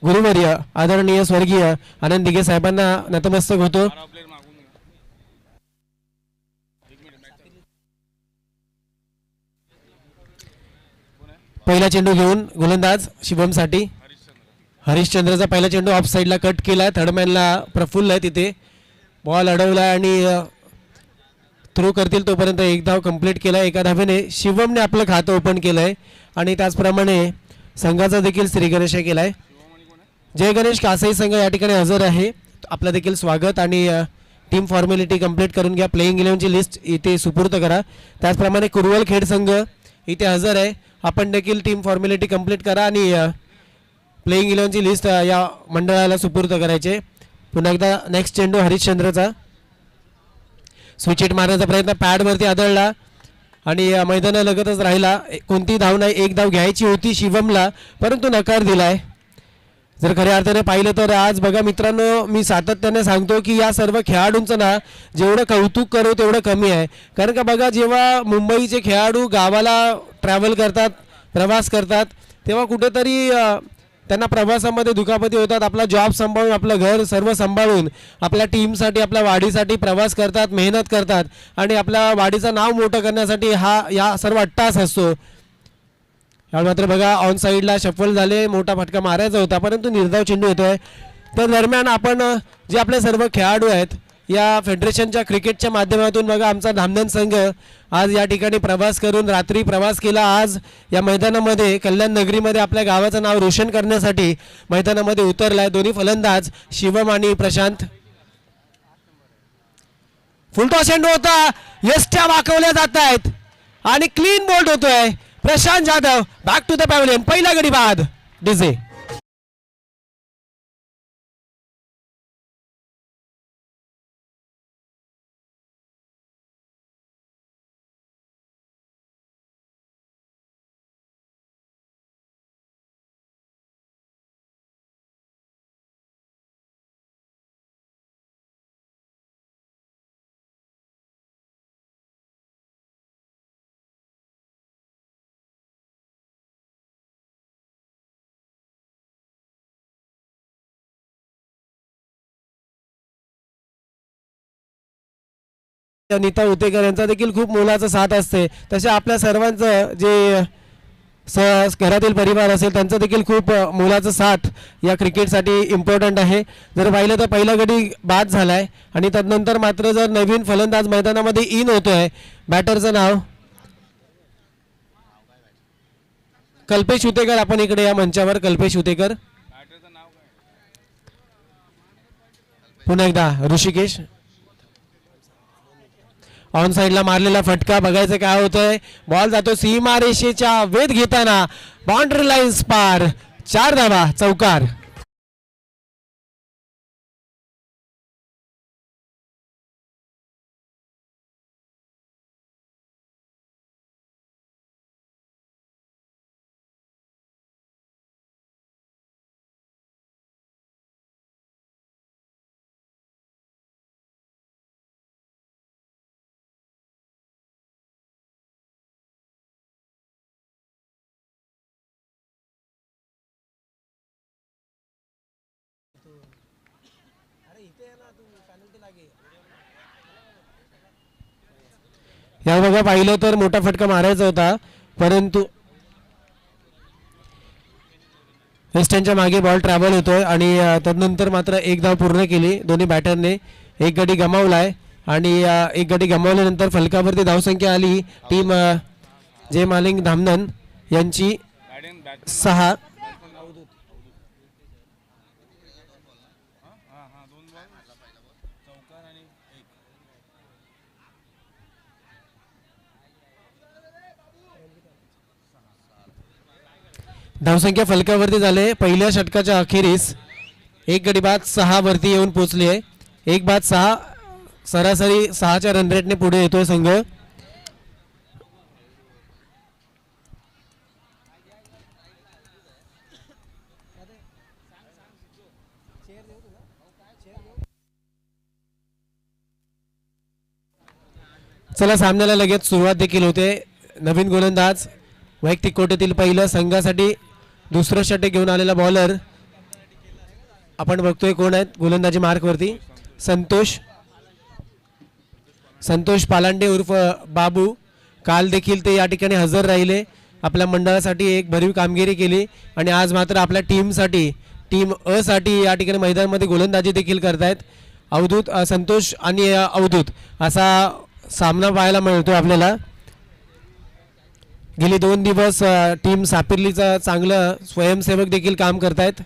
गुरुवर्य आदरणीय स्वर्गीय आनंद दिघे साहेबांना नतमस्तक होतो। पहिला चेंडू घेऊन गोलंदाज शिवम साठी हरिश्चंद्रचा पहिला चेंडू ऑफ साइडला कट केला, थर्डमॅनला प्रफुल्ल आहे तिथे बॉल अडवला आणि थ्रो करतील तोपर्यंत एक धाव कंप्लीट केला। एका धावेने शिवमने आपलं खातं ओपन केलंय आणि त्याचप्रमाणे संघाचा देखील श्री गणेश केलाय। जय गणेश कासाई संघ या ठिकाणी हजर आहे, आपलं देखील स्वागत आणि टीम फॉर्मॅलिटी कंप्लीट करून घ्या। प्लेइंग 11ची लिस्ट इथे सुपूर्द करा। त्याचप्रमाणे कुरवल खेड संघ इथे हजर आहे, आपण देखील टीम फॉर्मॅलिटी कंप्लीट करा आणि प्लेइंग 11ची लिस्ट या मंडळाला सुपूर्द करायचे। पुन्हा एकदा नेक्स्ट चेंडू हरिश्चंद्रचा स्विच हिट मारण्याचा प्रयत्न पॅडवरती आदळला आणि मैदानालगतच राहिला। कोणती धाव नाही, एक धाव घ्यायची होती शिवमला परंतु नकार दिलाय। जर खऱ्या अर्थाने पाहिलं तर आज बघा मित्रांनो, मी सातत्याने सांगतो की या सर्व खेळाडूंचं ना जेवढं कौतुक करू तेवढं कमी आहे। कारण का बघा, जेव्हा मुंबईचे खेळाडू गावाला ट्रॅव्हल करतात, प्रवास करतात, तेव्हा कुठेतरी त्यांना प्रवासामध्ये दुखापती होतात, आपला जॉब सांभाळून आपलं घर सर्व सांभाळून आपल्या टीमसाठी आपल्या वाडीसाठी प्रवास करतात, मेहनत करतात आणि आपल्या वाडीचं नाव मोठं करण्यासाठी या सर्व अट्टास असतो। यावेळी मात्र बघा ऑन साईडला शफल झाले, मोठा फटका मारायचा होता परंतु निर्धाव चेंडू येतोय। तर दरम्यान आपण जे आपले सर्व खेळाडू आहेत या फेडरेशनच्या क्रिकेटच्या माध्यमातून बघा आमचा धामधन संघ आज या ठिकाणी प्रवास करून रात्री प्रवास केला, आज या मैदानामध्ये कल्याण नगरीमध्ये आपल्या गावाचं नाव रोशन करण्यासाठी मैदानामध्ये उतरलाय। दोन्ही फलंदाज शिवम आणि प्रशांत। फुलटॉस चेंडू होता, यष्ट्या वाकवल्या जात आहेत आणि क्लीन बोल्ड होतोय। Prashant Jadhav back to the pavilion, पहिला गडी बाद डीजे। नीता उतेकर यांचा देखील खूप मोलाचा साथ असते, तसे आपल्या सर्वांचं जे घरातील परिवार असेल त्यांचा देखील खूप मोलाचा साथ या क्रिकेटसाठी इम्पॉर्टंट आहे। जर पाहिलं तर पहिला गडी बाद झालाय आणि त्यानंतर मात्र जर नवीन फलंदाज मैदानामध्ये इन होतोय, बॅटरचं नाव कल्पेश उतेकर। आपण इकडे या मंचावर कल्पेश उतेकर, पुन्हा एकदा ऋषिकेश। ऑन साइडला मारलेला फटका, बघायचं काय होतंय, बॉल जातो सीमा रेषेच्या वेध घेताना बाउंड्री लाईन्स पार, 4 धावा, चौकार। या बघा पाहिलं तर मोठा फटका मारायचा होता परंतु वेस्टर्नच्या मागे बॉल ट्रॅव्हल होतोय आणि त्यानंतर मात्र एक धाव पूर्ण केली दोन्ही बॅटरने। एक गडी गमावलाय आणि एक गडी गमावल्यानंतर फलकावरती धावसंख्या आली टीम जय मालिंग धामधन यांची 6। धावसंख्या फलकावरती झाले पहिल्या षटकाच्या अखेरीस। एक गडी बाद 6 वरती येऊन पोहोचली आहे, 1 बाद 6, सरासरी 6च्या रन रेटने पुढे येतोय संघ। चला सामन्याला लगेच सुरुवात देखील होते। नवीन गोलंदाज वैयक्तिक कोट्यातील पहिलं, संघासाठी दुसरं षटक घेऊन आलेला बॉलर आपण बघतोय कोण आहेत गोलंदाजी मार्कवरती. संतोष पालांडे उर्फ बाबू. काल देखील ते या ठिकाणी हजर राहिले, आपल्या मंडळासाठी एक भरीव कामगिरी केली आणि आज मात्र आपल्या टीमसाठी, टीम अ साठी या ठिकाणी मैदानामध्ये गोलंदाजी देखील करतायत. अवधूत, संतोष आणि अवधूत असा सामना पाहायला मिळतो आपल्याला. गेली 2 दिवस टीम सापिर्लीचा चांगलं स्वयंसेवक देखील काम करतायत.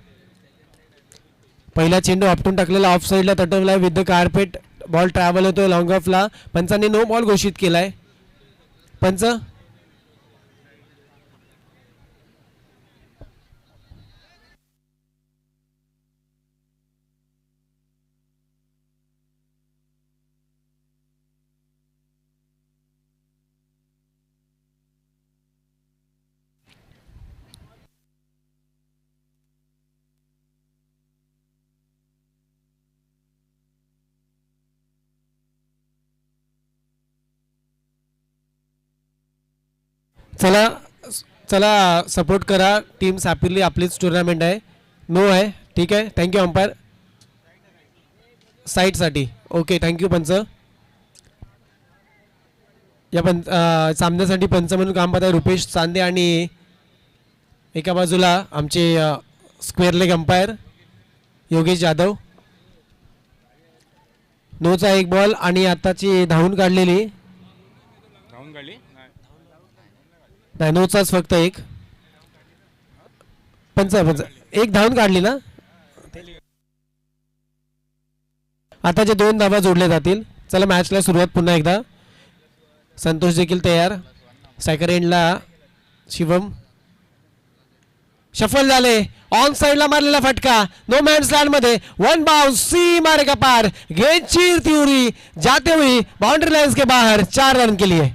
पहिला चेंडू आपटून टाकलेला ऑफ साईडला तटवला with the carpet. Ball travel होतो लॉंग ऑफला. पंचांनी नो बॉल घोषित केलाय. पंच चला चला सपोर्ट करा. टीम सापिर्ली आपलीच टुर्नामेंट आहे. नो आहे, ठीक आहे. Thank you umpire. साईडसाठी ओके, थँक्यू पंच. या सामन्यासाठी पंच म्हणून काम पाहत आहे रुपेश चांदे आणि एका बाजूला आमचे square leg umpire Yogesh Jadhav. नोचा एक बॉल आणि आताची धावून काढलेली नाही, नोचाच फक्त एक. पंच एक धावून काढली ना. आता जे 2 धावा जोडल्या जातील. चला मॅचला सुरुवात पुन्हा एकदा. संतोष देखील तयार. सायकर एंडला शिवम. शफल झाले. ऑन साइडला मारलेला फटका नो मॅन्स लँड मध्ये. 1 बाउंस सी मारे का पार. गेंद चीरती हुई जाते हुई बाउंड्री लाइन्स के बाहर. 4 रन के लिए.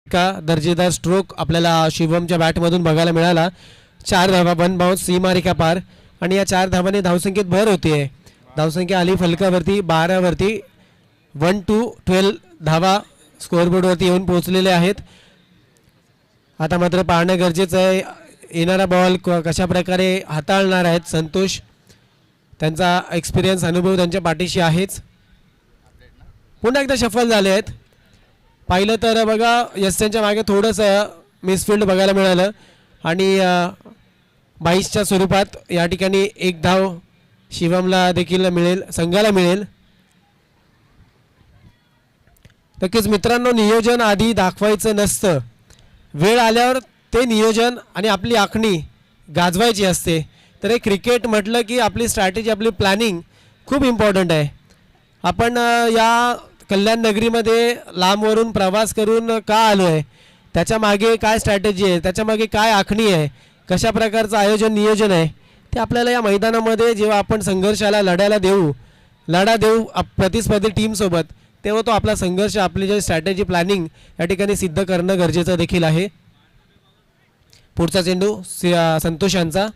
का दर्जेदार स्ट्रोक आपल्याला शिवमच्या बॅटमधून बघायला मिळाला. 4 धावा 1 बाउन्स सीमारेखा पार आणि या 4 धावांनी धावसंख्येत भर होते. धावसंख्या आली फलकावरती 12 वरती. 1 to 12 धावा स्कोअरबोर्डवरती येऊन पोहोचलेले आहेत. आता मात्र पाहणं गरजेचं आहे येणारा बॉल कशा प्रकारे हाताळणार आहेत संतोष. त्यांचा एक्सपिरियन्स अनुभव त्यांच्या पाठीशी आहेच. पुन्हा एकदा शफल झाले आहेत. पाहिलं तर बघा यस्यांच्या मागे थोडंसं मिसफिल्ड बघायला मिळालं आणि 22च्या स्वरूपात या ठिकाणी 1 धाव शिवमला देखील मिळेल, संघाला मिळेल. नक्कीच मित्रांनो, नियोजन आधी दाखवायचं नसतं. वेळ आल्यावर ते नियोजन आणि आपली आखणी गाजवायची असते. तर हे क्रिकेट म्हटलं की आपली स्ट्रॅटेजी, आपली प्लॅनिंग खूप इम्पॉर्टंट आहे. आपण या कल्याण नगरीमध्ये लांबवरून प्रवास करून का आलो आहे, त्याच्या मागे काय स्ट्रॅटेजी आहे, त्याच्या मागे काय आखणी आहे, कशा प्रकारचं आयोजन नियोजन आहे, ते आपल्याला या मैदानामध्ये जेव्हा आपण संघर्षाला लढा देऊ प्रतिस्पर्धी टीमसोबत, तेव्हा तो आपला संघर्ष, आपली जे स्ट्रॅटेजी प्लॅनिंग या ठिकाणी सिद्ध करणं गरजेचं देखील आहे. पुढचा चेंडू संतोष यांचा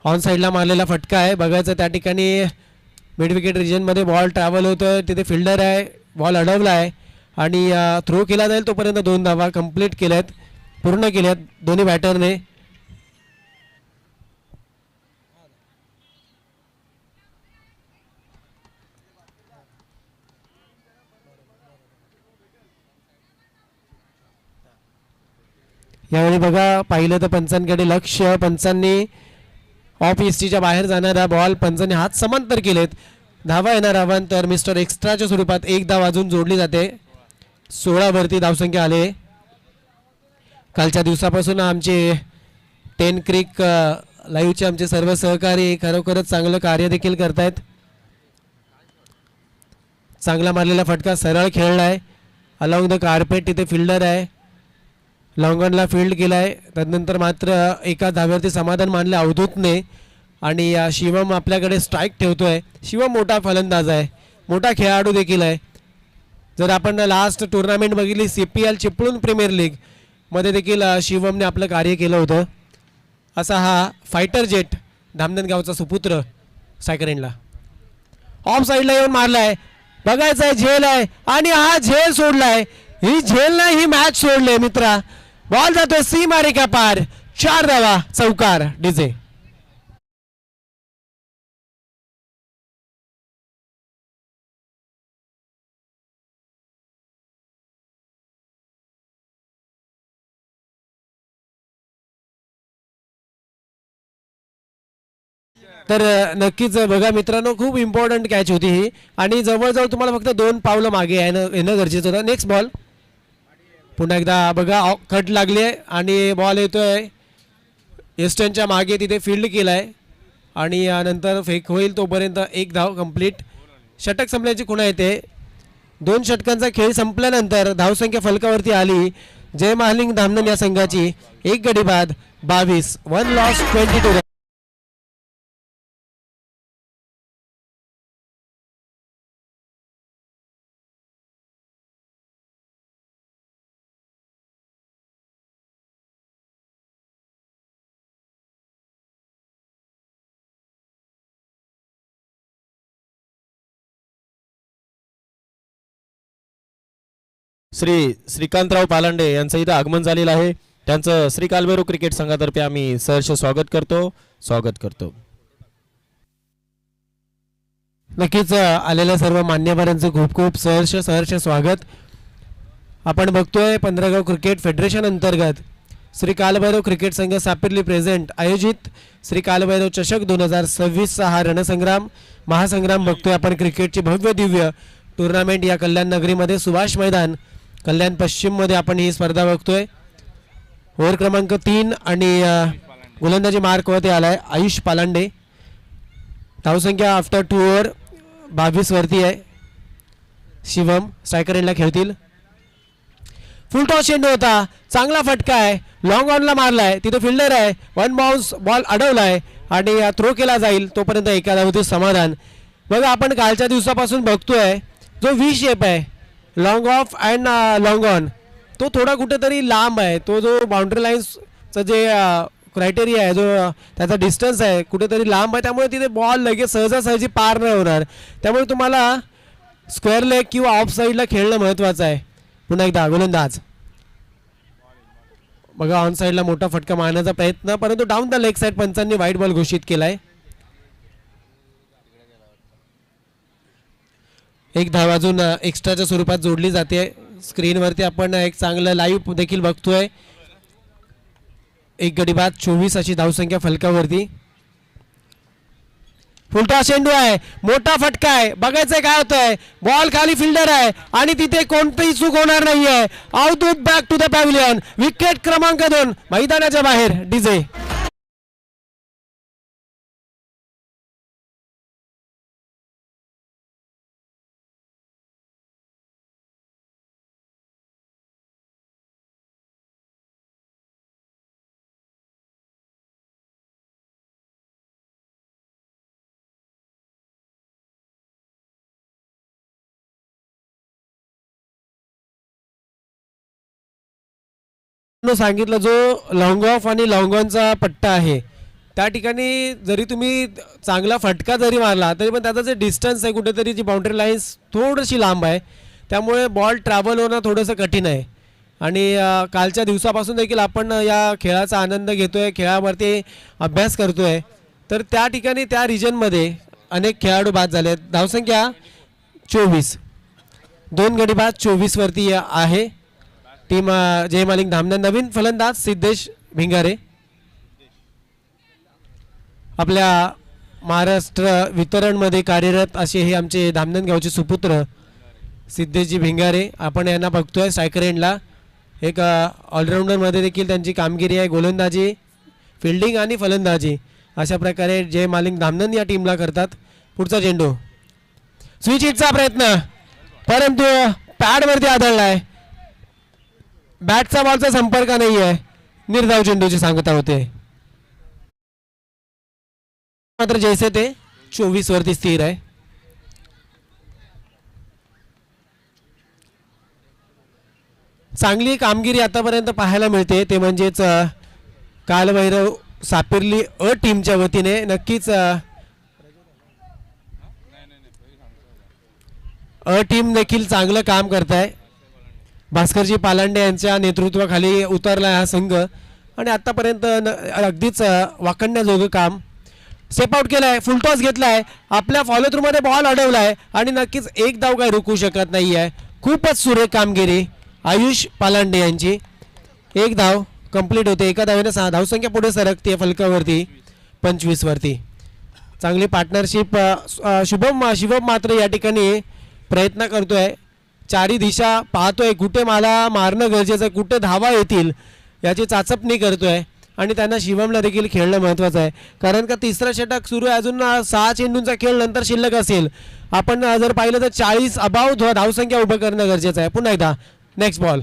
ऑन साईडला मारलेला फटका आहे. बघायचं त्या ठिकाणी मिड विकेट रिजनमध्ये बॉल ट्रॅव्हल होतं, तिथे फिल्डर आहे, बॉल अडवला आहे आणि थ्रो केला जाईल तोपर्यंत 2 धावा कंप्लीट केल्यात, पूर्ण केल्यात दोन्ही बॅटरने. यावेळी बघा पाहिलं तर पंचांकडे लक्ष. पंचांनी ऑफ इस्टीच्या बाहेर जाणारा बॉल पंचांनी हात समांतर केलेत. धावा येणार अवांतर मिस्टर एक्स्ट्राच्या स्वरूपात 1 धाव अजून जोडली जाते. 16 वरती धावसंख्या आले. कालच्या दिवसापासून आमचे 10 क्रिक लाईव्हचे आमचे सर्व सहकारी खरोखरच चांगलं कार्य देखील करतायत. चांगला मारलेला फटका सरळ खेळला आहे. अलॉंग द कार्पेट तिथे फिल्डर आहे, लॉंगॉनला फील्ड केला आहे. त्यानंतर मात्र एका धाव्यावरती समाधान मानले अवधूतने आणि शिवम आपल्याकडे स्ट्राईक ठेवतोय. शिवम मोठा फलंदाज आहे, मोठा खेळाडू देखील आहे. जर आपण लास्ट टुर्नामेंट बघितली CPL चिपळूण प्रीमियर लीग, मध्ये देखील शिवमने आपलं कार्य केलं होतं. असा हा फायटर जेट धामणगावचा सुपुत्र सायकरेनला ऑफ साईडला येऊन मारलाय. बघायचं आहे झेल आहे आणि हा झेल सोडलाय. ही झेल नाही ही मॅच सोडले मित्रा. बॉल जातोय सीमारेखा पार. 4 धावा चौकार डीजे. तर नक्कीच बघा मित्रांनो खूप इम्पॉर्टंट कॅच होती ही आणि जवळजवळ तुम्हाला फक्त 2 पावलं मागे येणं गरजेचं होतं. नेक्स्ट बॉल पुन्हा एकदा बघा कट लागली आहे आणि बॉल येतोय एस्टनच्या मागे. तिथे फील्ड केलाय आणि नंतर फेक होईल तोपर्यंत 1 धाव कंप्लीट. षटक संपल्याची खुणा येते. 2 षटकांचा खेळ संपल्यानंतर धावसंख्या फलकावरती आली जय महालिंग धामणन या संघाची. 1 गडी बाद 22 1 लॉस 22. श्री श्रीकांतराव पालांडे यांचं इथं आगमन झालेलं आहे. त्यांचं श्री कालभैरव क्रिकेट संघातर्फे आम्ही सहर्ष स्वागत करतो. नक्कीच आलेल्या सर्व मान्यवरांचं खूप खूप सहर्ष स्वागत. आपण बघतोय 15 क्रिकेट फेडरेशन अंतर्गत श्री कालभैरव क्रिकेट संघ सापिर्ली प्रेझेंट आयोजित श्री कालभैरव चषक 2026 हा रणसंग्राम महासंग्राम बघतोय आपण. क्रिकेटची भव्य दिव्य टुर्नामेंट या कल्याण नगरीमध्ये सुभाष मैदान कल्याण पश्चिम मध्ये आपण ही स्पर्धा बघतोय. ओव्हर क्रमांक 3 आणि गोलंदाजी मार्कवरती आलाय आयुष पालांडे. धावसंख्या आफ्टर 2 ओव्हर 22 वरती आहे. शिवम स्ट्रायकर एंडला खेळतील. फुल टॉस चेंडू होता. चांगला फटका आहे. लॉंग ऑनला मारलाय. तिथे फिल्डर आहे. 1 बाउन्स बॉल अडवलाय आणि थ्रो केला जाईल तोपर्यंत एका धावेचं समाधान. बघा आपण कालच्या दिवसापासून बघतोय जो व्ही शेप आहे long of and long on तो थोडा कुठेतरी लांब आहे. तो जो बाउंड्री लाईन्सचं जे क्रायटेरिया आहे जो त्याचा डिस्टन्स आहे कुठेतरी लांब आहे. त्यामुळे तिथे बॉल लगेच सहजासहजी पार नाही होणार. त्यामुळे तुम्हाला स्क्वेअर लेग किंवा ऑफ साईडला खेळणं महत्त्वाचं आहे. पुन्हा एकदा गोलंदाज बघा ऑन साईडला मोठा फटका मारण्याचा प्रयत्न परंतु डाऊन द लेग साईड पंचांनी व्हाईट बॉल घोषित केलाय. 1 धाव अजून एक्स्ट्राच्या स्वरूपात जोडली जाते. स्क्रीनवरती आपण एक चांगलं लाईव्ह देखील बघतोय. 1 गडी बाद 24 अशी धावसंख्या फलकावरती. फुलटा चेंडू आहे. मोठा फटका आहे. बघायचंय काय होतंय. बॉल खाली फिल्डर आहे आणि तिथे कोणतीही चूक होणार नाहीये. Out back to the pavilion. Wicket क्रमांक 2 मैदानाच्या बाहेर डीजे. सांगितलं जो लॉंग ऑफ आणि लॉंग ऑनचा पट्टा आहे त्या ठिकाणी जरी तुम्ही चांगला फटका जरी मारला तरी पण त्याचा जे डिस्टन्स आहे कुठेतरी जी बाउंड्री लाईन्स थोडीशी लांब आहे. त्यामुळे बॉल ट्रॅव्हल होणं थोडंसं कठीण आहे. आणि कालच्या दिवसापासून देखील आपण या खेळाचा आनंद घेतोय. खेळावरती अभ्यास करतोय. तर त्या ठिकाणी त्या रिजनमध्ये अनेक खेळाडू बाद झाले आहेत. धावसंख्या 24 2 गडी बाद 24 वरती आहे. टीम जय मालिक धामणन. नवीन फलंदाज सिद्धेश भिंगारे. आपल्या महाराष्ट्र वितरणमध्ये कार्यरत असे हे आमचे धामणगावचे सुपुत्र सिद्धेशजी भिंगारे. आपण यांना बघतोय स्ट्रायकर एंडला. एक ऑलराऊंडरमध्ये देखील त्यांची कामगिरी आहे. गोलंदाजी फिल्डिंग आणि फलंदाजी अशा प्रकारे जय मालिक धामणन या टीमला करतात. पुढचा चेंडू स्विच हिटचा प्रयत्न परंतु पॅडवरती आदळलाय. बॅटचा बॉलचा संपर्क नाही आहे. निर्धाव चेंडूची सांगता होते. मात्र जैसे ते 24 वरती स्थिर आहे. चांगली कामगिरी आतापर्यंत पाहायला मिळते ते म्हणजेच कालभैरव सापिर्ली अ टीमच्या वतीने नक्कीच अ टीम देखील चांगलं काम करत आहे. भास्करजी पालांडे यांच्या नेतृत्वाखाली उतरला हा संघ आणि आतापर्यंत अगदीच वाकणण्याजोगं काम. स्टेप आउट केलाय, फुलटॉस घेतलाय, आपल्या फॉलो थ्रू मध्ये बॉल अडवलाय आणि नक्कीच एक धाव काय रोखू शकत नाही आहे. खूपच सुरेख कामगिरी आयुष पालांडे यांची. एक धाव कंप्लीट होते, एका धावेने 6 धावसंख्या पुढे सरकते फलकावरती 25 वरती. चांगली पार्टनरशिप. शिवम मात्र या ठिकाणी प्रयत्न करतोय, चारी दिशा पाहतोय, कुठे मला मारणं गरजेचं आहे, कुठे धावा येतील याची चाचपणी करतोय आणि त्यांना शिवमला देखील खेळणं महत्त्वाचं आहे. कारण का तिसरं षटक सुरू आहे, अजून 6 चेंडूंचा खेळ नंतर शिल्लक असेल. आपण जर पाहिलं तर 40 अबाव धावसंख्या उभं करणं गरजेचं आहे. पुन्हा एकदा नेक्स्ट बॉल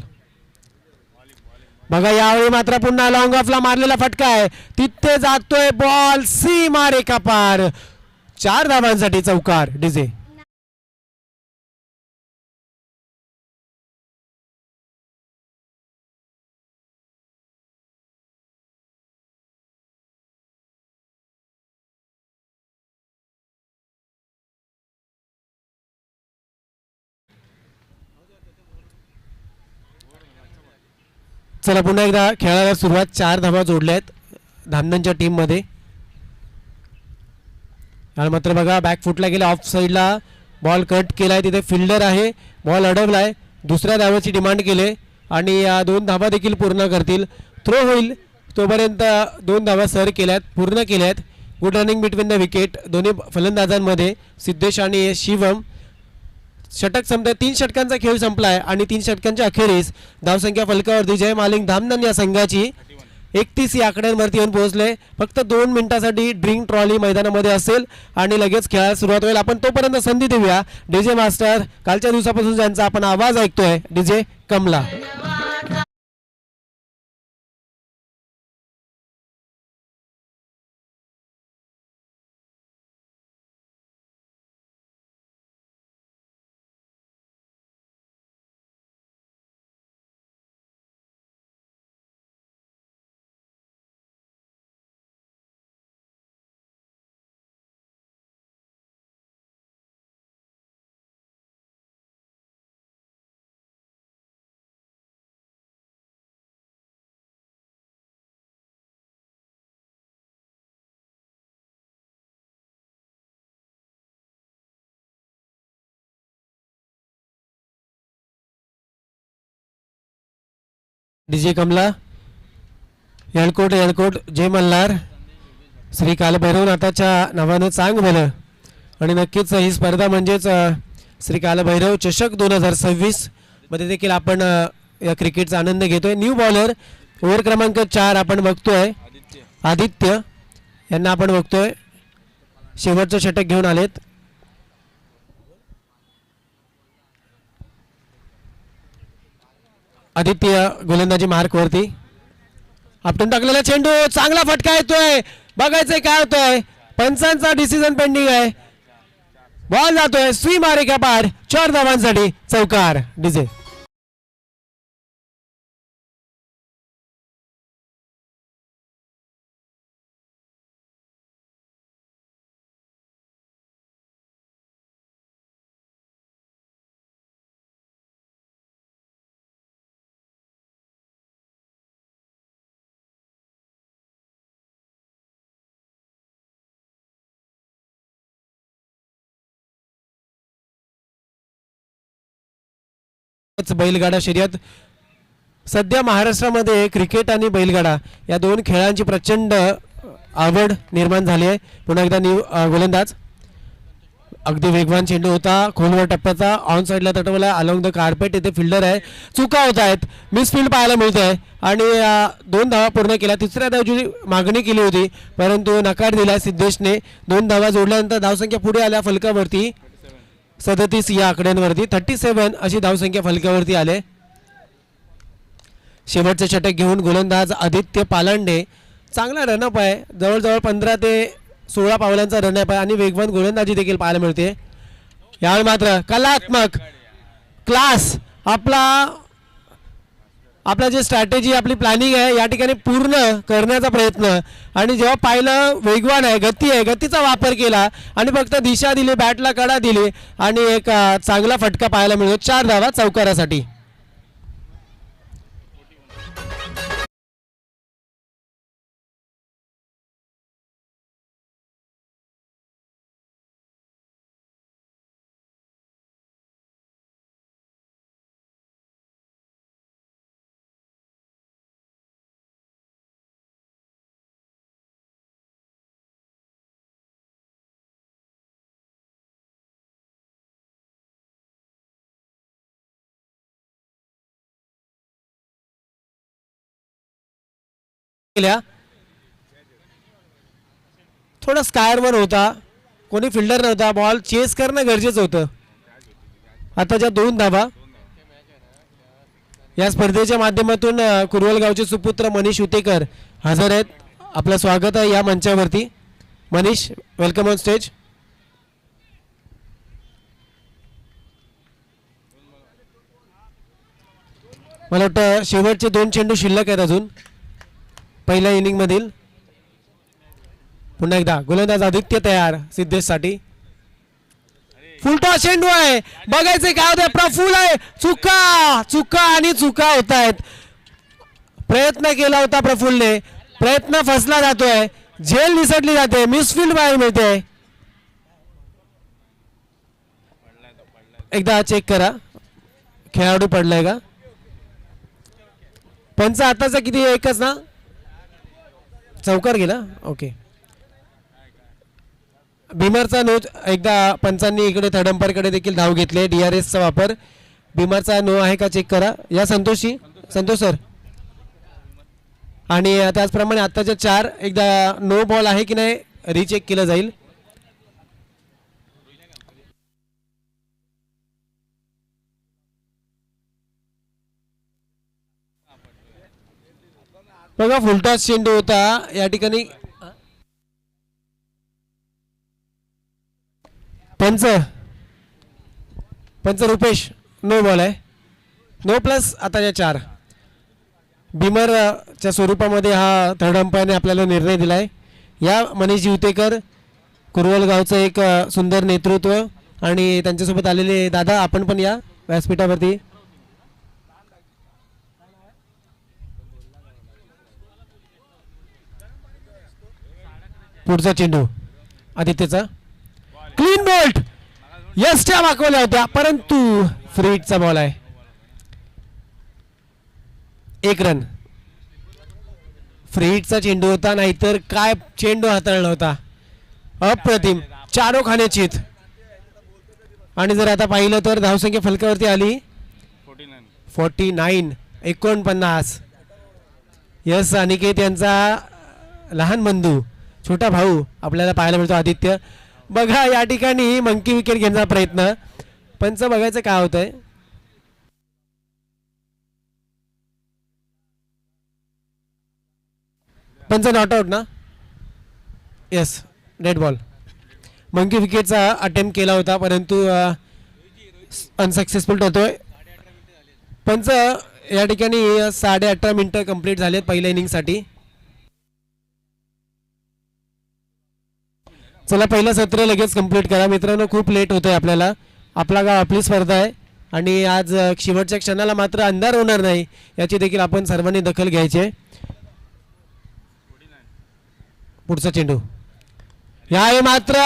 बघा, यावेळी मात्र पुन्हा लॉंग ऑफला मारलेला फटका आहे, तिथे जातोय बॉल सीमा रेखा पार. 4 धावांसाठी चौकार. डीजे चला पुन्हा एकदा खेळायला सुरुवात. 4 धावा जोडल्यात धामणच्या टीम मध्ये. आणि मात्र बघा बॅक फुटला गेला, ऑफ साईडला बॉल कट केलाय, तिथे फिल्डर आहे, बॉल अडवलाय, दुसऱ्या धावाची डिमांड केली आणि 2 धावा देखील पूर्ण करतील. थ्रो होईल तोपर्यंत 2 धावा सर केल्यात, पूर्ण केल्यात. Good running between the wicket दोन्ही फलंदाजांमध्ये, सिद्धेश आणि शिवम. षटक संपत 3 षटकांचा खेळ संपलाय आणि 3 षटकांच्या अखेरीस धावसंख्या फलकावरती जय मालिक धामणन या संघाची 31 या आकड्यांवरती येऊन पोहोचले. फक्त 2 मिनिटांसाठी ड्रिंक ट्रॉली मैदानामध्ये असेल आणि लगेच खेळायला सुरुवात होईल. आपण तोपर्यंत संधी देऊया डीजे मास्टर, कालच्या दिवसापासून ज्यांचा आपण आवाज ऐकतोय, डीजे कमला. डीजे कमला, येळकोट जय मल्हार, श्री कालभैरवनाथाच्या नावानं चांग भलं. आणि नक्कीच ही स्पर्धा म्हणजेच श्री कालभैरव चषक 2026 मध्ये देखील आपण या क्रिकेटचा आनंद घेतोय. न्यू बॉलर ओव्हर क्रमांक 4 आपण बघतोय, आदित्य यांना आपण बघतोय, शेवटचं षटक घेऊन आलेत. आदित्य गोलंदाजी मार्क वरती. आपटून टाकलेला चेंडू, चांगला फटका येतोय, बघायचंय काय होतंय. पंचांचा डिसिजन पेंडिंग आहे, बॉल जातोय सीमा रेखा पार. 4 धावांसाठी चौकार. डीजे बैलगाडा शर्यत. सध्या महाराष्ट्रामध्ये क्रिकेट आणि बैलगाडा या 2 खेळांची प्रचंड आवड निर्माण झाली आहे. पुन्हा एकदा गोलंदाज, अगदी वेगवान चेंडू होता, खोलवर टप्प्याचा, ऑन साईडला तटवला, अलॉंग द कार्पेट. इथे फिल्डर आहे, चुका होत आहेत, मिसफील्ड पाहायला मिळते आहे आणि 2 धावा पूर्ण केल्या. तिसऱ्या धावची मागणी केली होती परंतु नकार दिला सिद्धेशने. 2 धावा जोडल्यानंतर धावसंख्या पुढे आल्या फलकावरती 37 या आकड्यांवरती. 37 अशी धावसंख्या फलकावरती आले. शेवटचे षटक घेऊन गोलंदाज आदित्य पालांडे. चांगला रनअप आहे, जवळजवळ 15 ते 16 पावलांचा रनअप आहे आणि वेगवान गोलंदाजी देखील पाहायला मिळते. यावेळी मात्र कलात्मक क्लास आपला आपला जे स्ट्रॅटेजी आपली प्लॅनिंग आहे या ठिकाणी पूर्ण करण्याचा प्रयत्न. आणि जेव्हा पाहिलं वेगवान आहे, गती आहे, गतीचा वापर केला आणि फक्त दिशा दिली, बॅटला कडा दिली आणि एक चांगला फटका पाहायला मिळतो. 4 धावा चौकारासाठी. थोडा स्कायरवर होता, कोणी फिल्डर नव्हता, बॉल चेस करणं गरजेचं होतं. आताच्या 2 धावा या स्पर्धेच्या माध्यमातून कुरवल गावचे सुपुत्र मनीष उतेकर हजर आहेत. आपलं स्वागत आहे या मंचावरती. Manish, welcome on stage. मला वाटतं शेवटचे 2 चेंडू शिल्लक आहेत अजून पहिल्या इनिंग मधील. पुन्हा एकदा गोलंदाज आदित्य तयार सिद्धेशसाठी. फुलटॉस चेंडू आहे, बघायचे काय होतंय. प्रफुल आहे, चुका चुका आणि चुका होत आहेत. प्रयत्न केला होता प्रफुलने, प्रयत्न फसला जातोय, झेल निसटली जाते, मिसफिल्ड बाहेर मिळते. एकदा चेक करा खेळाडू पडलाय का. पंच आताचा किती, एकच ना, चौकार गेला. ओके. भीमरचा नो, एकदा पंचांनी इकडे थर्ड अंपायरकडे देखील धाव घेतले. DRSचा वापर. भीमरचा नो आहे का चेक करा या संतोषी, संतोष सर. आणि त्याचप्रमाणे आताच्या 4 एकदा नो बॉल आहे की नाही रिचेक केलं जाईल. बघा फुलटॉस चेंडू होता या ठिकाणी. पंच रुपेश, नो बॉल आहे, नो प्लस. आताच्या 4 भीमरच्या स्वरूपामध्ये हा थर्ड अंपायरने आपल्याला निर्णय दिलाय. या मनीष जिवतेकर, कुरवल गावचं एक सुंदर नेतृत्व आणि त्यांच्यासोबत आलेले दादा, आपण पण या व्यासपीठावरती. पुढचा चेंडू आदित्यचा, क्लीन बोल्ट, यस्ट्या मागवल्या होत्या परंतु फ्री हिटचा बॉल आहे. 1 रन. फ्री हिटचा चेंडू होता, नाहीतर काय चेंडू हाताळला होता, अप्रतिम. 4 खाण्याचीत. आणि जर आता पाहिलं तर धावसंख्या फलकावरती आली 49, 49. यस अनिकेत यांचा लहान बंधू, छोटा भाऊ आपल्याला पाहायला मिळतो आदित्य. बघा या ठिकाणी मंकी विकेट घेण्याचा प्रयत्न. पंच बघायचं काय होतंय. पंच नॉट आउट ना, यस डेड बॉल. मंकी विकेटचा अटेम्प्ट केला होता परंतु अनसक्सेसफुल होतोय. पंच या ठिकाणी 18.5 मिनिटं कंप्लीट झालेत पहिल्या इनिंगसाठी. चला पहिलं सत्र लगेच कंप्लीट करा मित्रांनो, खूप लेट होतंय आपल्याला. आपला गाव आपली स्पर्धा आहे आणि आज शेवटच्या क्षणाला मात्र अंधार होणार नाही याची देखील आपण सर्वांनी दखल घ्यायची. पुढचा चेंडू या मात्र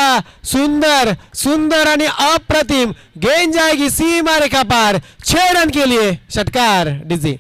सुंदर सुंदर आणि अप्रतिम. गेंद जाएगी सीमा रेखा पार. 6 रन के लिए षटकार डीजे.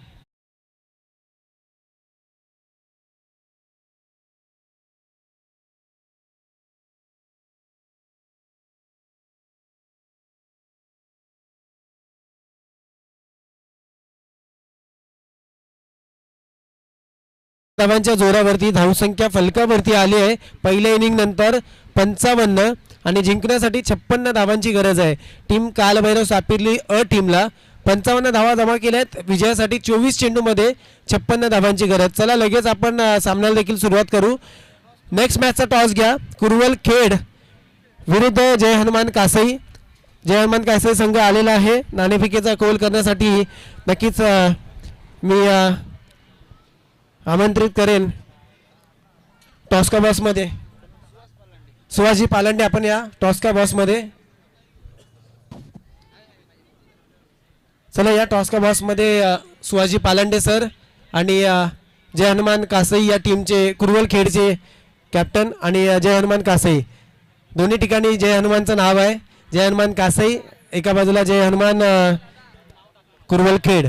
धावांच्या जोरावरती धावसंख्या फलकावरती आली आहे पहिल्या इनिंग नंतर 55 आणि जिंकण्यासाठी 56 धावांची गरज आहे. टीम कालभैरव सापिर्ली अ टीमला 55 धावा जमा केल्यात. विजयासाठी 24 चेंडूमध्ये 56 धावांची गरज. चला लगेच आपण सामन्याला देखील सुरुवात करू. नेक्स्ट मॅचचा टॉस घ्या. कुरवल खेड विरुद्ध जय हनुमान कासई. जय हनुमान कासई संघ आलेला आहे नाणेफेकीचा कौल करण्यासाठी. नक्कीच मी आमंत्रित करेन टॉस्का बॉसमध्ये सुहासजी पालांडे, आपण या टॉस्का बॉसमध्ये. चला, या टॉस्का बॉसमध्ये सुहासजी पालांडे सर आणि जय हनुमान कासई या टीमचे कुरवल खेडचे कॅप्टन आणि जय हनुमान कासई दोन्ही ठिकाणी जय हनुमानचं नाव आहे. जय हनुमान कासई एका बाजूला, जय हनुमान कुरवल खेड.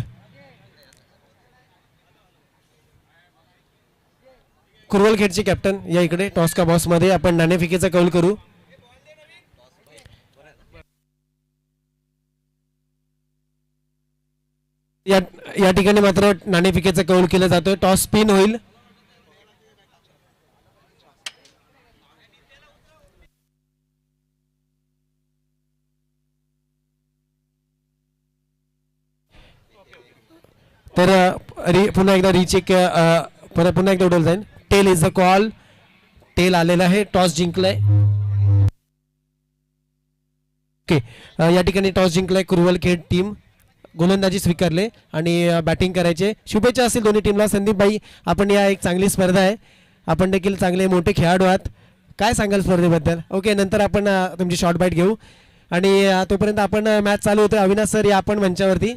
कुरवल खेडचे कॅप्टन या इकडे टॉस्का बॉसमध्ये. आपण नाणेफेकीचा कौल करू. या ठिकाणी मात्र नाणेफेकीचा कौल केला जातोय. टॉस स्पिन होईल. तर पुन्हा एकदा रिचेक, पुन्हा एकदा उडवलं जाईल. Tail is the call. Tail आलेला आहे. टॉस जिंकलाय. ओके, या ठिकाणी टॉस जिंकलाय कुरवल खेड टीम. गोलंदाजी स्वीकारले आणि बॅटिंग करायचे. शुभेच्छा असतील दोन्ही टीमला. संदीप भाई, आपण या एक चांगली स्पर्धा आहे. आपण देखील चांगले मोठे खेळाडू आहात. काय सांगाल स्पर्धेबद्दल? ओके, नंतर आपण तुमची शॉर्ट बाईट घेऊ आणि तोपर्यंत आपण मॅच चालू होते. अविनाश सर या आपण मंचावरती.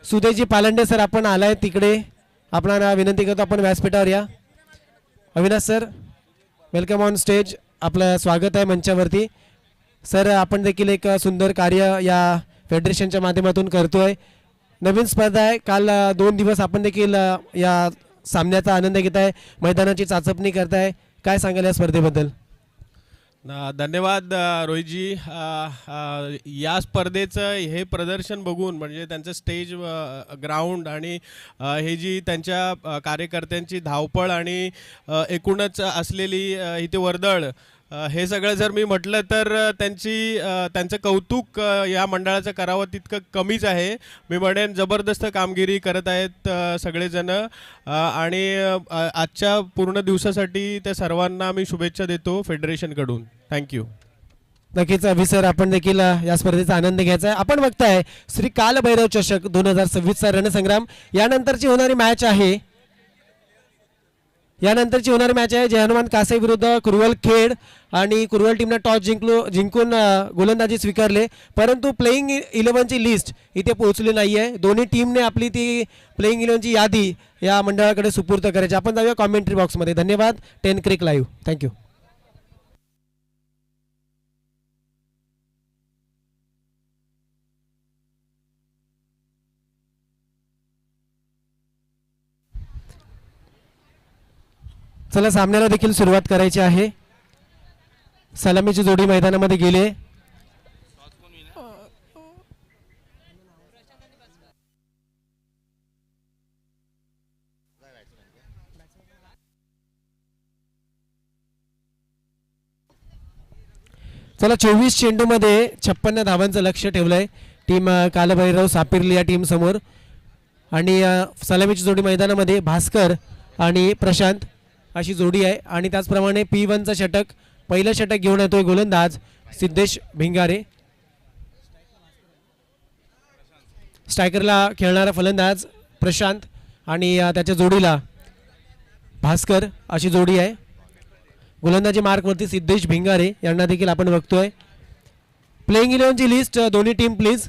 सुदेशजी पालंडे सर आपण आलाय तिकडे. आपल्याला विनंती करतो आपण व्यासपीठावर या. Avinash sir, welcome on stage. आपलं स्वागत आहे मंचावरती. सर, आपण देखील एक सुंदर कार्य या फेडरेशनच्या माध्यमातून करतोय. नवीन स्पर्धा आहे. काल 2 दिवस आपण देखील या सामन्याचा आनंद घेत आहे. मैदानाची चाचपणी करताय. काय सांगाल या स्पर्धेबद्दल? धन्यवाद रोहितजी. या स्पर्धेचं हे प्रदर्शन बघून म्हणजे त्यांचं स्टेज, ग्राउंड आणि हे जी त्यांच्या कार्यकर्त्यांची धावपळ आणि एकूणच असलेली इथे वर्दळ, हे सगळं जर मी म्हटलं तर त्यांचं कौतुक या मंडळाचं करावं तितकं कमीच आहे. मी म्हणेन जबरदस्त कामगिरी करत आहेत सगळेजण आणि आजच्या पूर्ण दिवसासाठी त्या सर्वांना मी शुभेच्छा देतो फेडरेशनकडून. थँक्यू. नक्कीच अभिसर, आपण देखील या स्पर्धेचा आनंद घ्यायचा आहे. आपण बघताय श्री कालभैरव चषक 2026चा रणसंग्राम. यानंतरची होणारी मॅच आहे जय हनुमान कासई विरुद्ध कुरवल खेड. आणि कुरवल टीमने टॉस जिंकून गोलंदाजी स्वीकारले, परंतु प्लेइंग 11ची लिस्ट इथे पोहोचली नाही आहे. दोन्ही टीमने आपली ती प्लेइंग 11ची यादी या मंडळाकडे सुपूर्द करायची. आपण जाऊया कॉमेंट्री बॉक्समध्ये. धन्यवाद. 10 क्रिक लाईव्ह. थँक्यू. चला, सामन्याला देखील सुरुवात करायची आहे. सलामीची जोडी मैदानामध्ये गेली. चला, 24 चेंडूमध्ये 56 धावांचं लक्ष ठेवलंय टीम कालभैरव सापिर्ली या टीम समोर. आणि सलामीची जोडी मैदानामध्ये भास्कर आणि प्रशांत अशी जोडी आहे. आणि त्याचप्रमाणे P1चं षटक, पहिलं षटक घेऊन येतोय गोलंदाज सिद्धेश भिंगारे. स्ट्रायकरला खेळणारा फलंदाज प्रशांत आणि त्याच्या जोडीला भास्कर अशी जोडी आहे. गोलंदाजी मार्कवरती सिद्धेश भिंगारे यांना देखील आपण बघतोय. प्लेइंग 11ची लिस्ट दोन्ही टीम प्लीज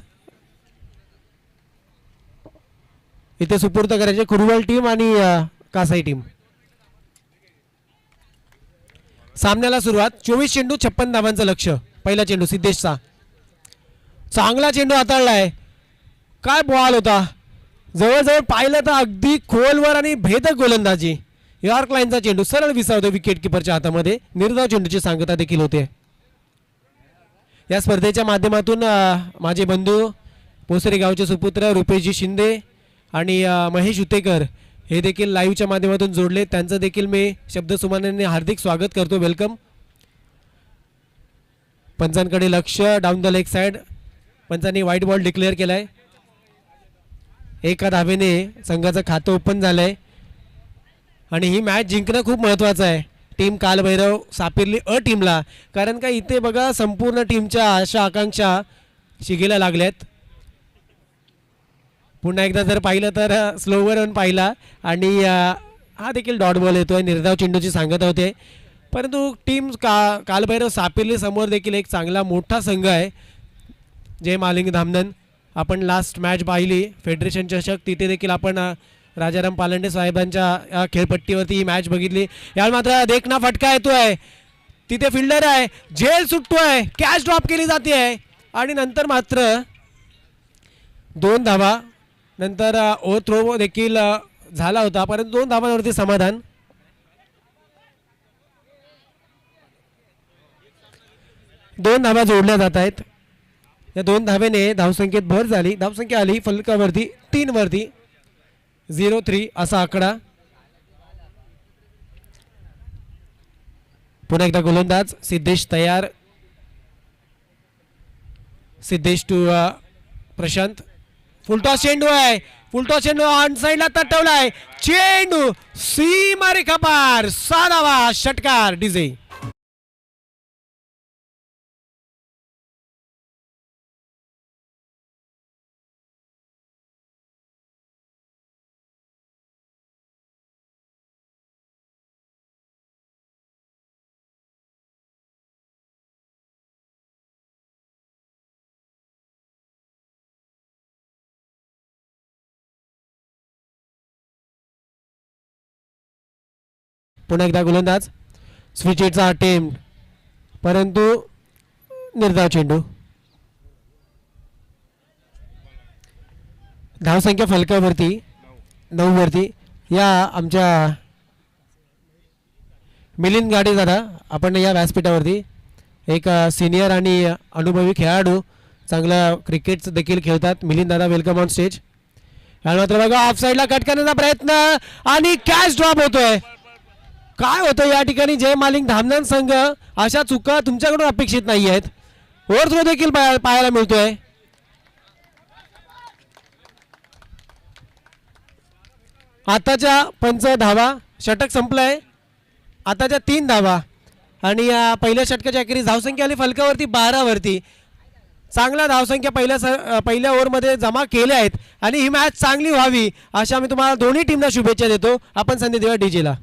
इथे सुपूर्द करायचे. कुरवल टीम आणि कासाई टीम. सामन्याला सुरुवात. 24 चेंडू 56 धावांचं लक्ष. पहिला चेंडू सिद्धेशचा. चांगला चेंडू हाताळलाय. काय बॉल होता. जवळजवळ पाहिलं तर अगदी खोलवर आणि भेदक गोलंदाजी. यॉर्क लाईनचा चेंडू सरळ विसावतो विकेट किपरच्या हातामध्ये. निर्धाव चेंडूची सांगता देखील होते. या स्पर्धेच्या माध्यमातून माझे बंधू पोसरे गावचे सुपुत्र रुपेशजी शिंदे आणि महेश उतेकर हे देखील लाईव्हच्या माध्यमातून जोडले. त्यांचं देखील मी शब्दसुमानाने हार्दिक स्वागत करतो. वेलकम. पंचांकडे लक्ष. Down the leg side. पंचांनी व्हाईट बॉल डिक्लेअर केलाय. एका धावेने संघाचं खातं ओपन झालंय आणि ही मॅच जिंकणं खूप महत्त्वाचं आहे टीम कालभैरव सापिर्ली टीमला. कारण का इथे बघा संपूर्ण टीमच्या आशा आकांक्षा शिगेला लागल्यात. पुन्हा एकदा जर पाहिलं तर स्लोवर रन पाहिला आणि हा देखील डॉट बॉल येतोय. निर्धाव चेंडूची सांगत होते, परंतु टीम कालभैरव सापिर्ली समोर देखील एक चांगला मोठा संघ आहे. जय मालिंग धामणन. आपण लास्ट मॅच पाहिली फेडरेशन चषक, तिथे देखील आपण राजाराम पालंडे साहेबांच्या खेळपट्टीवरती ही मॅच बघितली. यावर मात्र देखना फटका येतोय, तिथे फिल्डर आहे, झेल सुटतोय, कॅच ड्रॉप केली जाते आहे आणि नंतर मात्र 2 धावा नंतर ओव्हर थ्रो देखील झाला होता, परंतु 2 धावांवरती समाधान. दोन धावा जोडल्या जात आहेत. या 2 धावेने धावसंख्येत भर झाली. धावसंख्या आली फलकावरती 3 वरती 0-3 असा आकडा. पुन्हा एकदा गोलंदाज सिद्धेश तयार. सिद्धेश टू प्रशांत. फुलटॉस चेंडू आहे, फुलटॉस चेंडू ऑन साइडला तटवलाय, चेंडू सीमा रेखा पार, 6 धावा, षटकार डीजे. पुन्हा एकदा गोलंदाज स्विच हिटचा अटेम्प्ट, परंतु निर्धाव चेंडू. धावसंख्या फलकावरती 9 वरती. या आमच्या मिलिंद गाडे दादा आपण या व्यासपीठावरती एक सिनियर आणि अनुभवी खेळाडू, चांगला क्रिकेट देखील खेळतात. मिलिंद दादा, वेलकम ऑन स्टेज. आणि मात्र बघा ऑफ साईडला कट करण्याचा प्रयत्न आणि कॅच ड्रॉप होतोय. काय होतं या ठिकाणी जय मालिंग धामणन संघ, अशा चुका तुमच्याकडून अपेक्षित नाही आहेत. ओव्हर थ्रो देखील पाहायला मिळतोय. आताच्या 5 धावा, षटक संपलंय. आताच्या 3 धावा आणि पहिल्या षटकाच्या अखेरीस धावसंख्या आली फलकावरती 12 वरती. चांगला धावसंख्या पहिल्या ओव्हरमध्ये जमा केल्या आहेत आणि ही मॅच चांगली व्हावी अशा मी तुम्हाला दोन्ही टीमला शुभेच्छा देतो. आपण संधी देऊया डीजेला.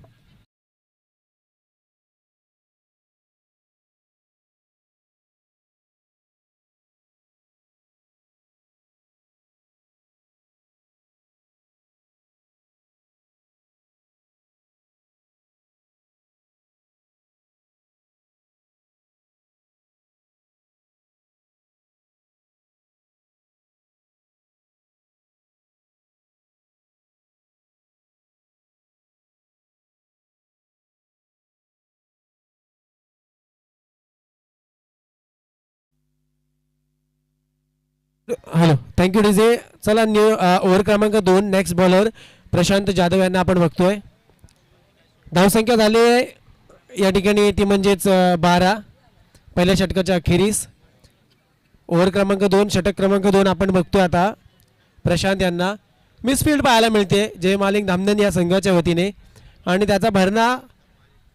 Hello, thank you DJ. चला न्यू ओव्हर क्रमांक 2 नेक्स्ट बॉलर प्रशांत जाधव यांना आपण बघतोय. धावसंख्या झाली आहे या ठिकाणी ती म्हणजेच 12 पहिल्या षटकाच्या अखेरीस. ओव्हर क्रमांक 2 षटक क्रमांक 2 आपण बघतोय. आता प्रशांत यांना मिसफील्ड पाहायला मिळते जय मालिंग धामणन या संघाच्या वतीने आणि त्याचा भरणा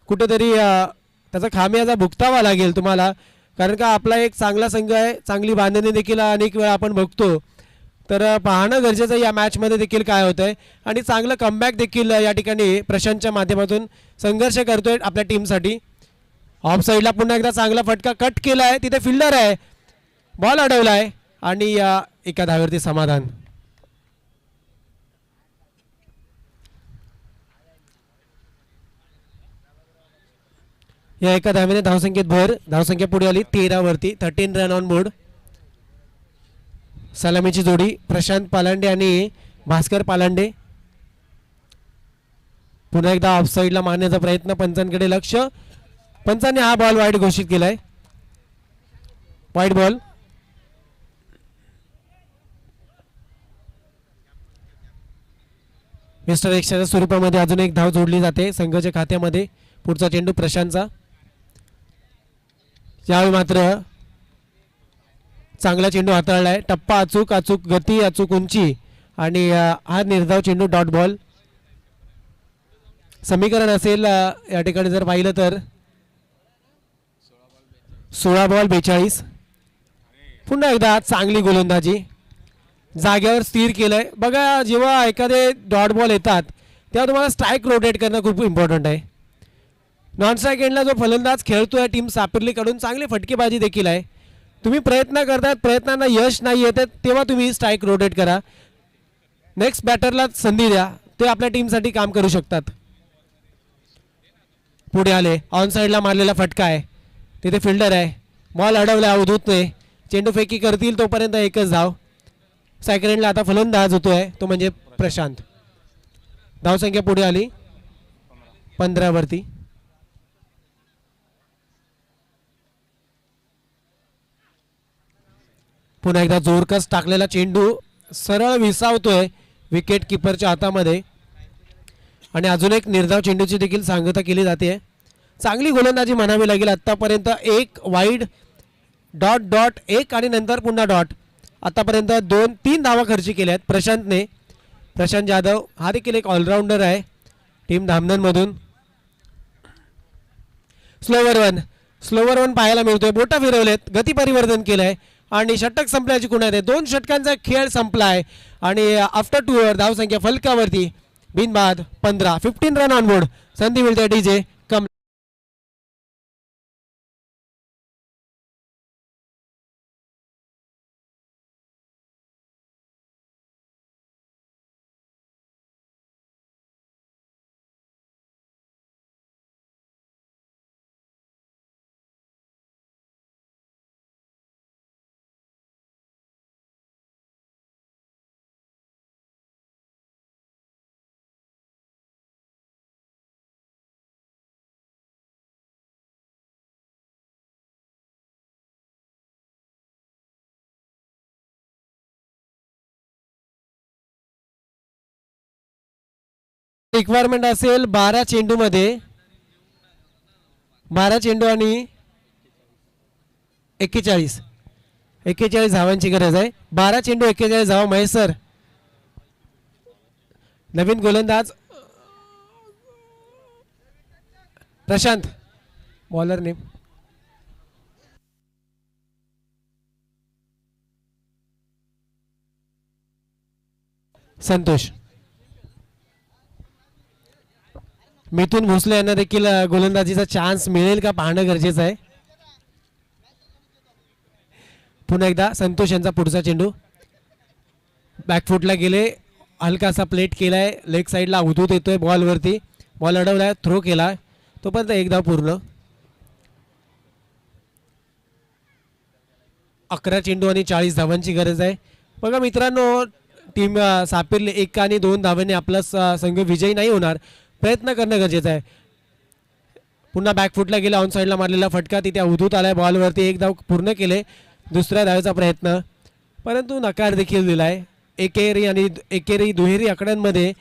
कुठेतरी त्याचा खामियाजा भुगतावा लागेल तुम्हाला, कारण का आपला एक चांगला संघ आहे. चांगली बांधणी देखील अनेक वेळा आपण बघतो, तर पाहणं गरजेचं या मॅचमध्ये देखील काय होतं आहे. आणि चांगलं कमबॅक देखील या ठिकाणी प्रशांतच्या माध्यमातून संघर्ष करतोय आपल्या टीमसाठी. ऑफ साईडला पुन्हा एकदा चांगला फटका कट केला आहे, तिथे फिल्डर आहे, बॉल अडवला आहे आणि एका धावेवरती समाधान. या एका धावेने धावसंख्येत भर. धावसंख्या पुढे आली 13 वरती. 13 रन ऑन बोर्ड. सलामीची जोडी प्रशांत पालांडे आणि भास्कर पालांडे. पुन्हा एकदा ऑफ साईडला मारण्याचा प्रयत्न, पंचांकडे लक्ष. पंचांनी हा बॉल वाईड घोषित केलाय, वाईड बॉल. मिस्टर एक्सच्या स्वरूपामध्ये अजून एक धाव जोडली जाते संघाच्या खात्यामध्ये. पुढचा चेंडू प्रशांतचा. यावेळी मात्र चांगला चेंडू हाताळलाय. टप्पा अचूक, अचूक गती, अचूक उंची आणि हा निर्धाव चेंडू डॉट बॉल. समीकरण असेल या ठिकाणी जर पाहिलं तर 16 बॉल 42. पुन्हा एकदा चांगली गोलंदाजी. जागेवर स्थिर केलंय. बघा जेव्हा एखादे डॉट बॉल येतात तेव्हा तुम्हाला स्ट्राईक रोटेट करणं खूप इम्पॉर्टंट आहे. नॉन स्ट्राईक एंडला जो फलंदाज खेळतोय टीम सापिर्लीकडून चांगली फटकेबाजी देखील आहे. तुम्ही प्रयत्न करतायत, प्रयत्नांना यश नाही येते तेव्हा तुम्ही स्ट्राईक रोटेट करा. नेक्स्ट बॅटरला संधी द्या, ते आपल्या टीमसाठी काम करू शकतात. पुढे आले, ऑन साईडला मारलेला फटका आहे, तिथे फिल्डर आहे, बॉल अडवला अवधूतने. चेंडू फेकी करतील तोपर्यंत एकच धाव. सेकंड एंडला आता फलंदाज होतोय तो म्हणजे प्रशांत. धावसंख्या पुढे आली 15 वरती. पुन्हा एकदा जोरकस टाकलेला चेंडू सरळ विसावतोय विकेट किपरच्या हातामध्ये. आणि अजून एक निर्धाव चेंडूची देखील सांगता केली जाते. चांगली गोलंदाजी म्हणावी लागेल आतापर्यंत. एक वाईड डॉट डॉट एक आणि नंतर पुन्हा डॉट. आतापर्यंत 2-3 धावा खर्ची केल्या आहेत प्रशांतने. प्रशांत जाधव हा देखील एक ऑलराऊंडर आहे टीम धामणमधून. स्लोवर वन पाहायला मिळतोय. बोटा फिरवलेत, गती परिवर्तन केलंय आणि षटक संपल्याची खुणात आहे. 2 षटकांचा खेळ संपलाय आणि आफ्टर 2 ओव्हर धावसंख्या फलकावरती. बिनबाद 15 रन ऑन बोर्ड. संधी मिळते डीजे कम. रिक्वायरमेंट असेल 12 चेंडूमध्ये, 12 चेंडू आणि 41 धावांची गरज आहे. 12 चेंडू 41 धावा. महेश सर, नवीन गोलंदाज प्रशांत, बॉलर नेम संतोष. मिथुन भोसले यांना देखील गोलंदाजीचा चान्स मिळेल का पाहणं गरजेचं आहे. पुन्हा एकदा संतोष यांचा पुढचा चेंडू बॅकफुटला गेले, हलकासा प्लेट केलाय, लेग साईडला उधूत येतोय बॉलवरती. बॉल अडवलाय, थ्रो केला, तोपर्यंत एक धाव पूर्ण. 11 चेंडू आणि 40 धावांची गरज आहे. बघा मित्रांनो, टीम सापिर्ली 1 आणि 2 धावांनी आपला संघ विजयी नाही होणार. प्रयत्न करणं गरजेचं आहे. पुन्हा बॅकफुटला गेला, ऑन साईडला मारलेला फटका तिथे उधूत आलाय बॉलवरती. एक धाव पूर्ण केले. दुसऱ्या धावेचा प्रयत्न परंतु नकार देखील दिलाय. एकेरी दुहेरी आकड्यांमध्ये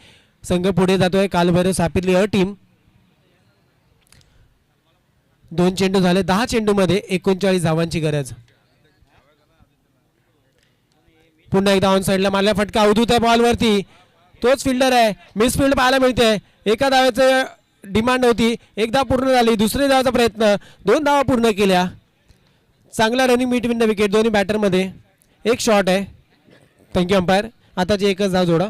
संघ पुढे जातोय कालभैरव सापिर्ली टीम. 2 चेंडू झाले, 10 चेंडूमध्ये 39 धावांची गरज. पुन्हा एकदा ऑन साईडला मारला फटका उधूत आहे बॉलवरती. तोच फिल्डर आहे, मिसफिल्ड पाहायला मिळते. एका धावेचं डिमांड होती, एक धाव पूर्ण झाली. दुसऱ्या धावाचा प्रयत्न, 2 धावा पूर्ण केल्या. चांगला रनिंग बिटवीन द विकेट दोन्ही बॅटरमध्ये. एक शॉट आहे. Thank you umpire. आताची एकच धाव जोडा.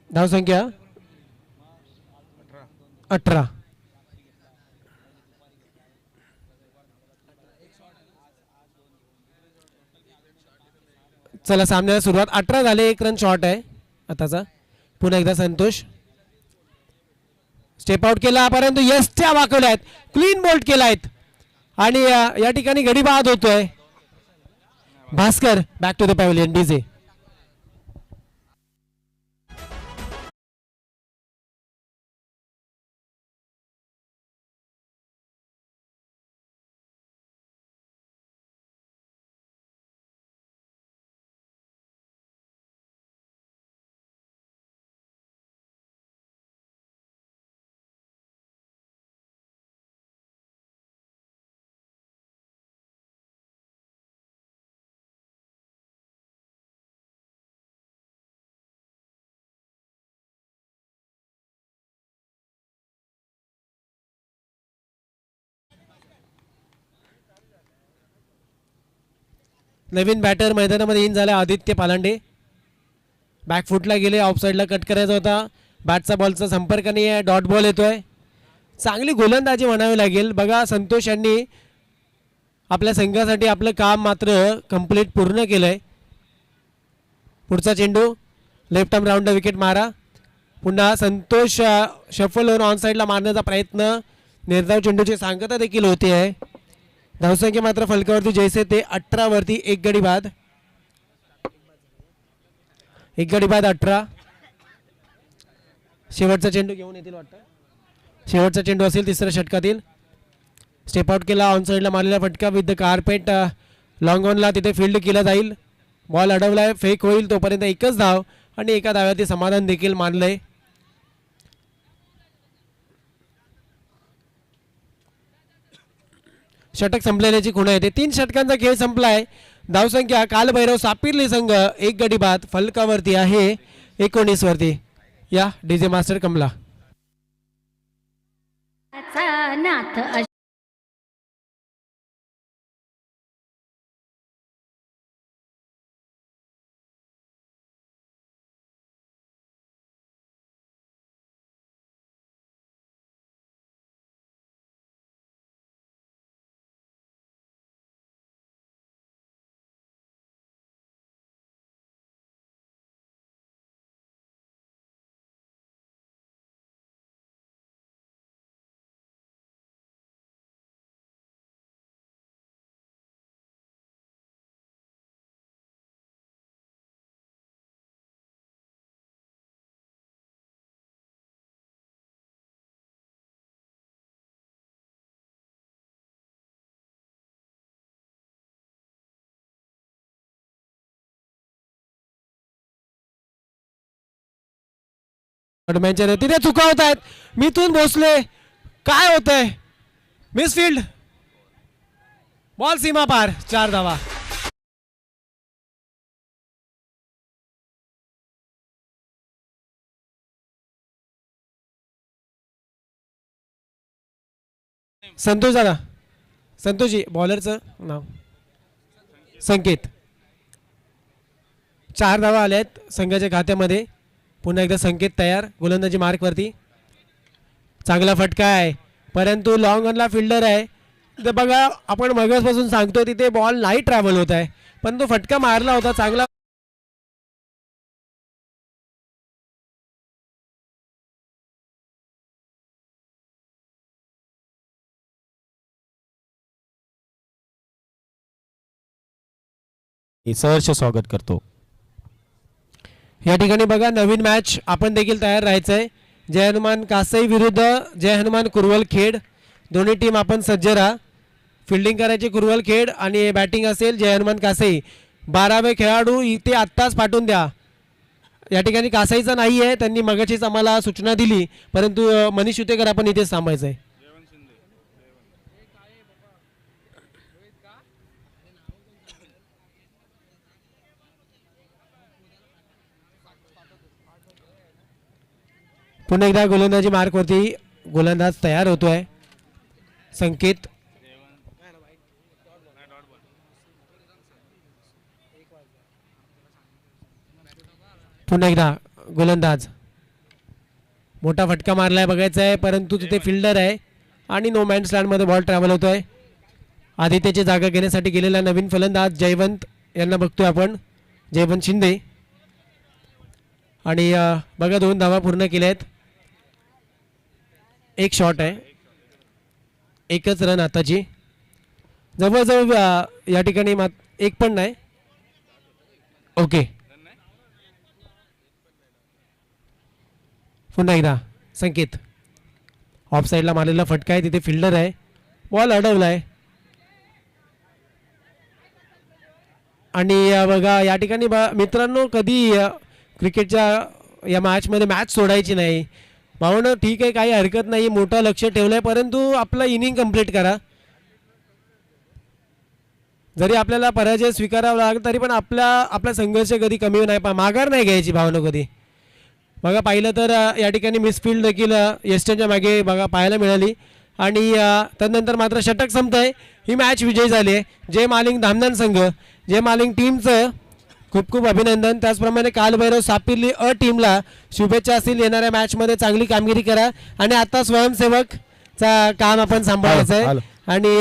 धावसंख्या 18. चला सामन्याला सुरुवात. 18 झाले, 1 रन शॉर्ट आहे आताचा. पुन्हा एकदा संतोष स्टेप आउट केला, परंतु यशच्या वाकवल्यात, क्लीन बोल्ट केलायत आणि या ठिकाणी गडी बाद होतोय. Bhaskar back to the pavilion. DJ नवीन बॅटर मैदानामध्ये इन झाला आदित्य पालांडे. बॅकफुटला गेले, ऑफ साईडला कट करायचा होता. बॅटचा बॉलचा संपर्क नाही आहे, डॉट बॉल येतोय. चांगली गोलंदाजी म्हणावी लागेल. बघा संतोष यांनी आपल्या संघासाठी आपलं काम मात्र कंप्लीट पूर्ण केलं आहे. पुढचा चेंडू लेफ्ट आर्म राऊंड विकेट मारा. पुन्हा संतोष शफल होऊन ऑन साईडला मारण्याचा प्रयत्न. निर्धाव चेंडूची सांगता देखील होते आहे. धावसंख्या मात्र फलकावरती जैसे ते 18 वरती एक गडी बाद. एक गडी बाद 18. शेवटचा चेंडू घेऊन येतील वाटतं. शेवटचा चेंडू असेल तिसऱ्या षटकातील. स्टेप आउट केला, ऑन साईडला मारलेला फटका विथ द कार्पेट. लॉंग ऑनला तिथे फील्ड केला जाईल. बॉल अडवलाय, फेक होईल तोपर्यंत एकच धाव आणि एका धाव्याचे समाधान देखील मानलंय. षटक संपलेल्याची खुणा येते. 3 षटकांचा खेळ संपलाय. धावसंख्या कालभैरव सापिर्ली संघ एक गडी बाद फलकावरती आहे 19 वरती. या डीजे मास्टर कमला. नाथ दरम्यानच्या तिथे चुकावत आहेत. मिथून भोसले काय होतंय. मिसफिल्ड, बॉल सीमा पार. 4 धावा. संतोष दादा, संतोषजी बॉलरचं नाव संकेत. 4 धावा आल्या आहेत संघाच्या खात्यामध्ये. पुन्हा एकदा संकेत तयार गोलंदाजी मार्कवरती. चांगला फटका आहे परंतु लॉंग ऑनला फिल्डर आहे. तर बघा आपण मगासपासून सांगतो तिथे बॉल नाही ट्रॅव्हल होत आहे पण तो फटका मारला होता चांगला. सहर्ष स्वागत करतो. या ठिकाणी बघा नवीन मॅच आपण देखील तयार राहायचं आहे. जय हनुमान कासई विरुद्ध जय हनुमान कुरवल खेड. दोन्ही टीम आपण सज्ज राहा. फिल्डिंग करायची कुरवल खेड आणि बॅटिंग असेल जय हनुमान कासई. 12वे खेळाडू इथे आत्ताच पाठवून द्या. या ठिकाणी कासईचा नाही आहे, त्यांनी मगाशीच आम्हाला सूचना दिली परंतु मनीष युतेकर आपण इथेच थांबायचं आहे. पुन्हा एकदा गोलंदाजी मार्कवरती गोलंदाज तयार होतोय संकेत. पुन्हा एकदा गोलंदाज. मोठा फटका मारलाय बघायचा आहे परंतु तिथे फिल्डर आहे आणि नो मॅन्स लँडमध्ये बॉल ट्रॅव्हल होतोय. आदित्यची जागा घेण्यासाठी गेलेला नवीन फलंदाज जयवंत यांना बघतोय आपण. जयवंत शिंदे. आणि बघा 2 धावा पूर्ण केल्या आहेत. एक शॉट आहे, एकच रन आताची. जवळजवळ या ठिकाणी एक पण नाही. ओके पुन्हा एकदा संकेत. ऑफ साईडला मारलेला फटका आहे, तिथे फिल्डर आहे, बॉल अडवलाय. आणि बघा या ठिकाणी मित्रांनो कधी क्रिकेटच्या या मॅचमध्ये मॅच सोडायची नाही. भावना ठीक आहे काही हरकत नाही, मोठं लक्ष ठेवलंय परंतु आपलं इनिंग कंप्लीट करा. जरी आपल्याला पराजय स्वीकारावा लागला तरी पण आपला संघर्ष कधी कमी नाही, माघार नाही घ्यायची भावना कधी. बघा पाहिलं तर या ठिकाणी मिसफिल्ड देखील येस्टनच्या मागे बघा पाहायला मिळाली. आणि त्यानंतर मात्र षटक संपतंय. ही मॅच विजयी झाली आहे. जय मालिंग धामदान संघ जे मालिंग टीमचं खूप खूप अभिनंदन. त्याचप्रमाणे कालभैरव सापिर्ली अ टीमला शुभेच्छा असतील. येणाऱ्या मॅचमध्ये चांगली कामगिरी करा. आणि आता स्वयंसेवकचा काम आपण सांभाळायचं आहे आलो. आणि